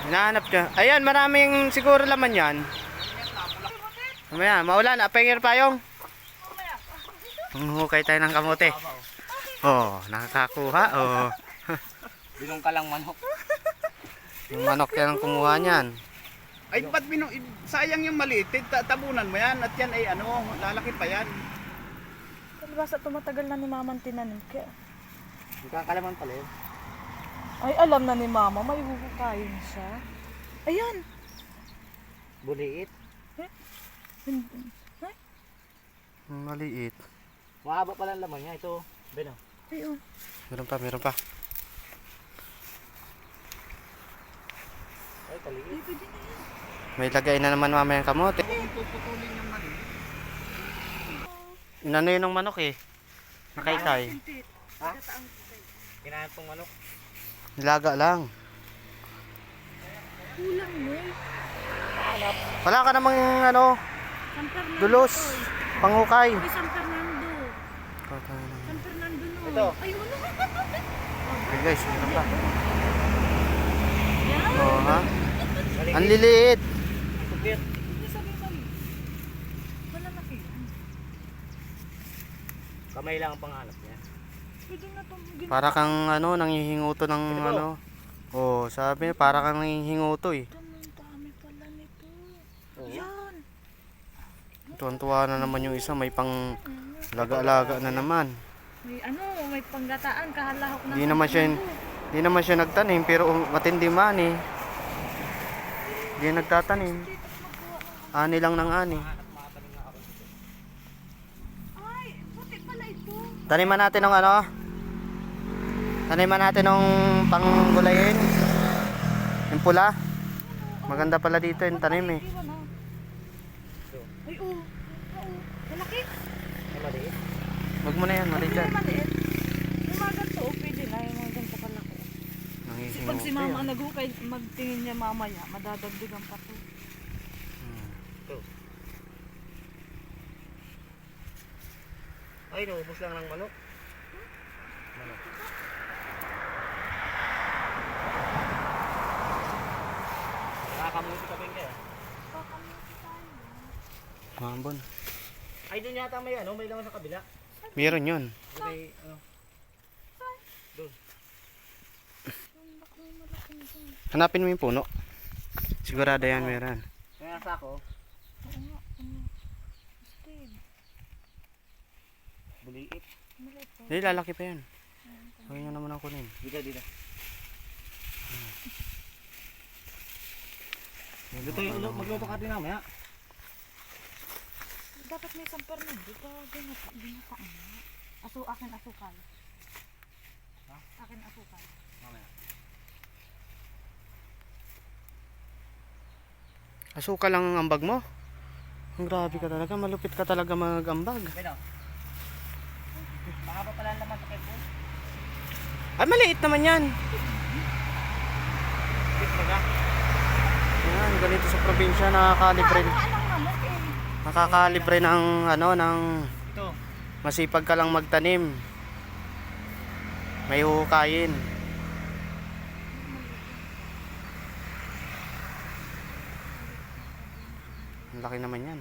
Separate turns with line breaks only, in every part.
Hinahanap ka. Ayan, maraming siguro laman yan. Mamaya, maulan. Apengir payong. Hukay tayo ng kamote. Oh, nakakakuha. Oh.
Binong ka lang manok.
Yung manok yan ang kumuha niyan.
Ay, ba't sayang yung maliit. Tabunan mo yan. At yan ay ano, lalaki pa yan.
Basta tumatagal na ni Mama ang tinanim. Kaya,
Hindi ka kalaman pala yun.
ay, alam na ni Mama, may huhukayin siya. Ayan.
Buliit.
Maliit.
Mahaba pala ang laman niya. Ito, Ben oh.
Ay, oh.
Meron pa, meron pa.
Ay, kaliit.
Pwede na yan.
May lagay na naman mamaya ang kamote.
Puputulin yung maliit.
Inano yun ng manok eh. Nakaykay.
Ha? Kinain pong manok.
Nilaga lang.
Kulang mo.
Wala ka namang ano,
San Fernando.
dulos. Panghukay.
Ay, San Fernando. San Fernando no.
Ito.
Ay, wala.
Okay guys, meron pa.
Yan.
Oh, ha?
Kaliit.
Ang liliit.
Ang kupit.
Hindi sabi mali. Malalaki yan.
Kamay lang ang pangalap niya.
Pwede na itong
Para kang ano, nanghihinguto ng
Ito.
ano. Oh, sabi niya, para kang nanghihinguto eh.
Ang dami pala nito.
Oo.
Yan.
Tuwan-tuwa na naman yung isa, may pang laga-laga na naman.
May ano, may panggataan, kahalahok na.
Di naman siya nagtanim, pero matindi man eh. Di nagtatanim. Ani lang ng ani.
Ay, puti pala ito.
Taniman natin ng ano? Taniman natin ng panggulayin. Yung pula. Maganda pala dito yung tanim eh.
Iwan na. Ay, oh. Oo. Malaki.
Ay, maliit.
Wag mo na yan, mali dyan.
Maliit. Yung mga ganito, oh, pwede na. Yung mga ganito kalaki. Kasi pag si Mama ang naghukay, magtingin niya mamaya, madadagdagan pa to.
Ito. Ay, naubos lang ng manok. Manok. Nakakamuti ka ba kaya?
Mambon.
Ay, doon yata may ano, may laman sa kabila.
Meron yun.
May ano. Doon.
Hanapin mo yung puno. Sigurado yan meron.
May nasa ako.
Oo nga, Steve,
Buliit.
maliit pa.
Hindi, lalaki pa yan. Huwag nyo naman ang kunin.
Dito, dito. Dito yung ulo, magluto ka din mamaya.
Dapat may San Fernando, ito ginataan. Akin asukal.
Ha?
Akin asukal.
Mamaya.
Asuka lang ang ambag mo. Ang grabe ka talaga, malupit ka talaga mag-ambag.
Pero, mahaba pala ang laman sa kepo.
Ay, maliit naman yan.
Kit baga.
Yan, ganito sa probinsya, nakakalibre.
Anong manok eh?
Nakakalibre ng ano, ng
Ito.
masipag ka lang magtanim. May huhukayin. Ang laki naman yan.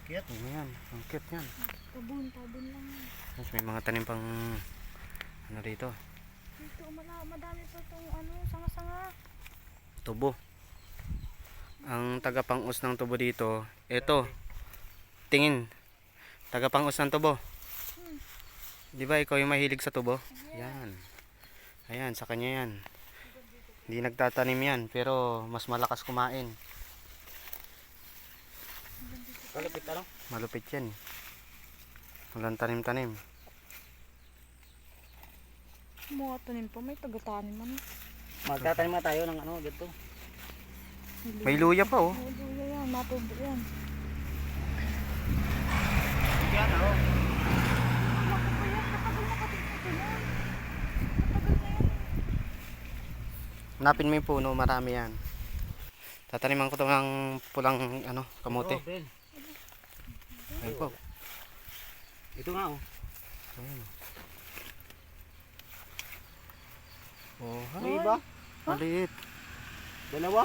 Kit.
Ano yan? Ang cute yan.
Tabon lang.
Tapos may mga tanim pang ano dito.
Ito, madami pa itong ano, sanga-sanga.
Tubo. Ang tagapang-us ng tubo dito, ito. Tingin. Tagapang-us ng tubo. Di ba ikaw yung mahilig sa tubo? Yan. Ayan, sa kanya yan. Hindi nagtatanim yan, pero mas malakas kumain.
Kalapit ano?
Malupit yan. Walang tanim-tanim.
Mga tanim pa, may tagatanim man.
Magtatanim nga tayo ng ano, dito.
May luya pa oh.
Oo, luya yan, matubo yan.
Yan oh.
Naku pa yan, katagal na ito yan. Katagal na yan.
Hanapin mo yung puno, marami yan. Tataniman ko ito ng pulang ano, kamote.
Oh, Ben.
Ayun po.
Ito nga oh.
Ayun. Oh,
May iba?
maliit.
Dalawa?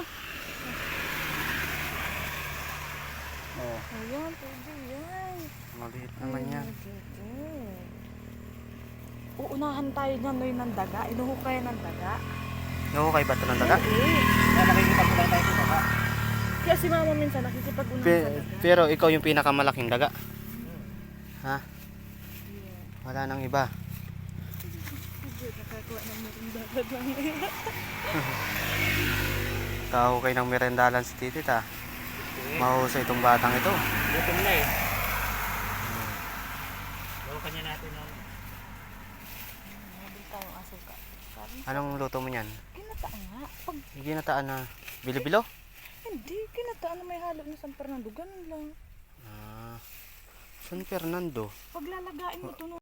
Oh.
Ayan, pwede yan.
Maliit naman yan.
Uunahan tayo niyan, Noy, ng daga. Inuhukay ng daga.
Nahuhukay ba ito ng daga?
Kaya nakikita ko lang tayo sa baba.
Kaya si mama minsan nakikipag-unahan sa daga.
Pero ikaw yung pinakamalaking daga. Ha? Wala nang iba.
Nakakuha ng merindahan lang.
Kahukay ng merendalan si Titit ha. Mahusay itong batang ito.
Gutom na eh. Lukan niya natin ng
Nabil tayong asuka.
Anong luto mo niyan?
Kinataan nga. Pag
Ginataan na bilo-bilo?
hindi, kinataan na may halo na San Fernando. Ganun lang.
San Fernando.
Pag lalagain mo ito